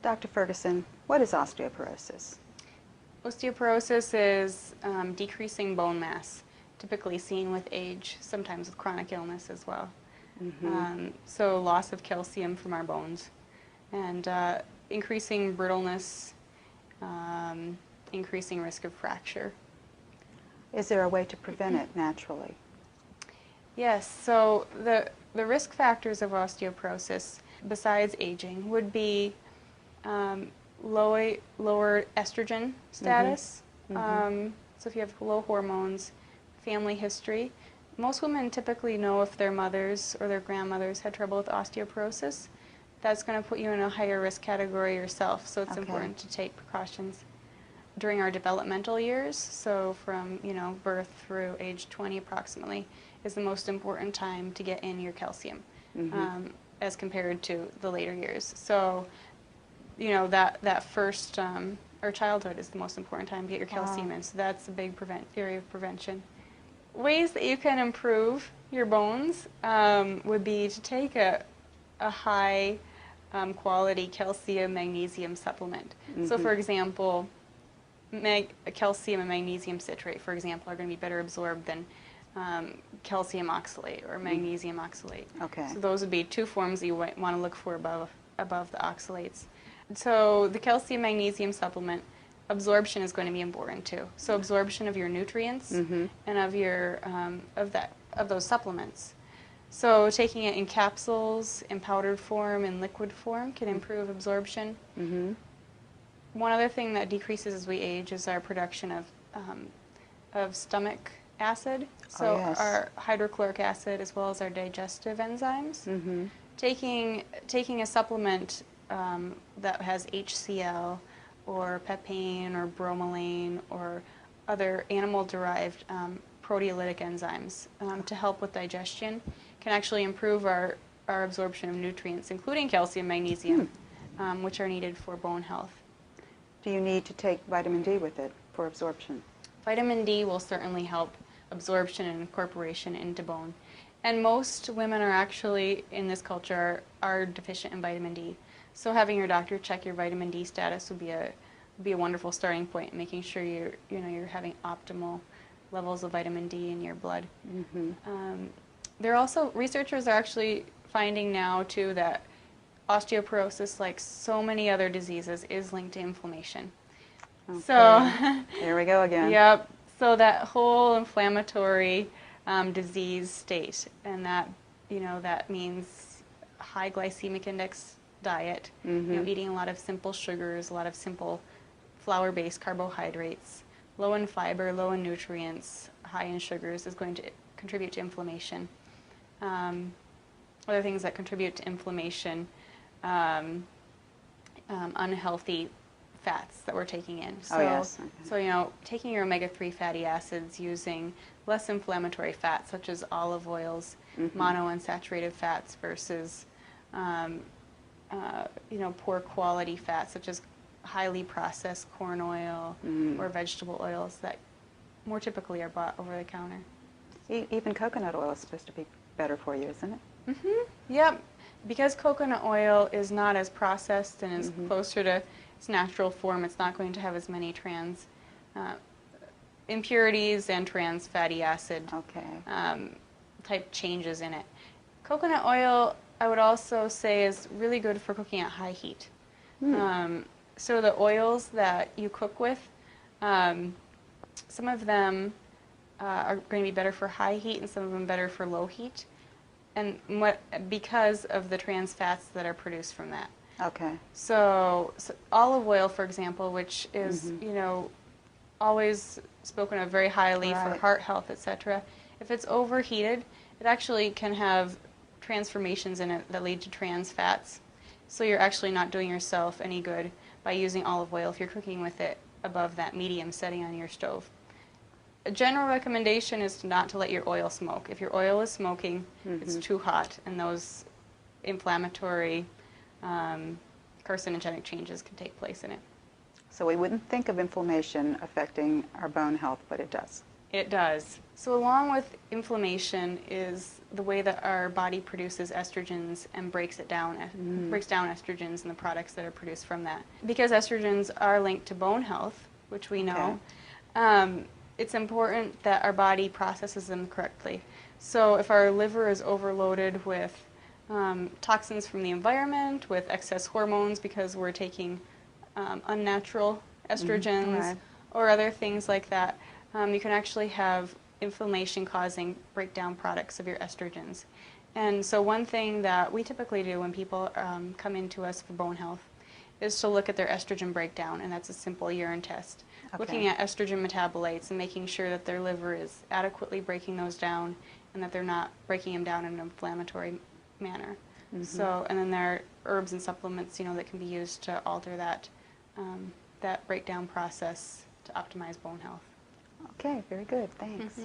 Dr. Ferguson, what is osteoporosis? Osteoporosis is decreasing bone mass, typically seen with age, sometimes with chronic illness as well. So loss of calcium from our bones and increasing brittleness, increasing risk of fracture. Is there a way to prevent it naturally? Yes, so the risk factors of osteoporosis, besides aging, would be lower estrogen status. So if you have low hormones, family history. Most women typically know if their mothers or their grandmothers had trouble with osteoporosis. That's going to put you in a higher risk category yourself, so it's important to take precautions during our developmental years. So from birth through age 20 approximately is the most important time to get in your calcium as compared to the later years. So that first or childhood is the most important time to get your calcium in. So that's a big area of prevention. Ways that you can improve your bones would be to take a high quality calcium magnesium supplement. So for example, calcium and magnesium citrate, for example, are going to be better absorbed than calcium oxalate or magnesium oxalate. So those would be two forms that you want to look for above the oxalates. So the calcium magnesium supplement absorption is going to be important too. So absorption of your nutrients and of your of those supplements. So taking it in capsules, in powdered form, in liquid form can improve absorption. One other thing that decreases as we age is our production of stomach acid. So our hydrochloric acid as well as our digestive enzymes. Taking a supplement that has HCl or papain or bromelain or other animal-derived proteolytic enzymes to help with digestion can actually improve our absorption of nutrients, including calcium, magnesium, which are needed for bone health. Do you need to take vitamin D with it for absorption? Vitamin D will certainly help absorption and incorporation into bone. And most women are actually, in this culture, are deficient in vitamin D. So having your doctor check your vitamin D status would be a wonderful starting point, making sure you're having optimal levels of vitamin D in your blood. There are also, researchers are actually finding now too that osteoporosis, like so many other diseases, is linked to inflammation. So here we go again. Yep. So that whole inflammatory disease state, and that that means high glycemic index diet, eating a lot of simple sugars, a lot of simple flour-based carbohydrates, low in fiber, low in nutrients, high in sugars is going to contribute to inflammation. Other things that contribute to inflammation, unhealthy fats that we're taking in. So, so taking your omega-3 fatty acids, using less inflammatory fats such as olive oils, monounsaturated fats versus poor quality fats such as highly processed corn oil or vegetable oils that more typically are bought over the counter. Even coconut oil is supposed to be better for you, isn't it? Yep. Because coconut oil is not as processed and is closer to its natural form, it's not going to have as many trans impurities and trans fatty acid type changes in it. Coconut oil, I would also say, is really good for cooking at high heat. So the oils that you cook with, some of them are going to be better for high heat and some of them better for low heat, and because of the trans fats that are produced from that. So olive oil, for example, which is always spoken of very highly for heart health, etc. If it's overheated, it actually can have transformations in it that lead to trans fats. So you're actually not doing yourself any good by using olive oil if you're cooking with it above that medium setting on your stove. A general recommendation is not to let your oil smoke. If your oil is smoking, it's too hot, and those inflammatory carcinogenic changes can take place in it. So we wouldn't think of inflammation affecting our bone health, but it does. It does. So along with inflammation is the way that our body produces estrogens and breaks down estrogens and the products that are produced from that. Because estrogens are linked to bone health, which we know, it's important that our body processes them correctly. So if our liver is overloaded with toxins from the environment, with excess hormones because we're taking unnatural estrogens or other things like that, you can actually have inflammation causing breakdown products of your estrogens. And so one thing that we typically do when people come into us for bone health is to look at their estrogen breakdown, and that's a simple urine test. Looking at estrogen metabolites and making sure that their liver is adequately breaking those down and that they're not breaking them down in an inflammatory manner. So, and then there are herbs and supplements, that can be used to alter that, that breakdown process to optimize bone health. Okay, very good. Thanks.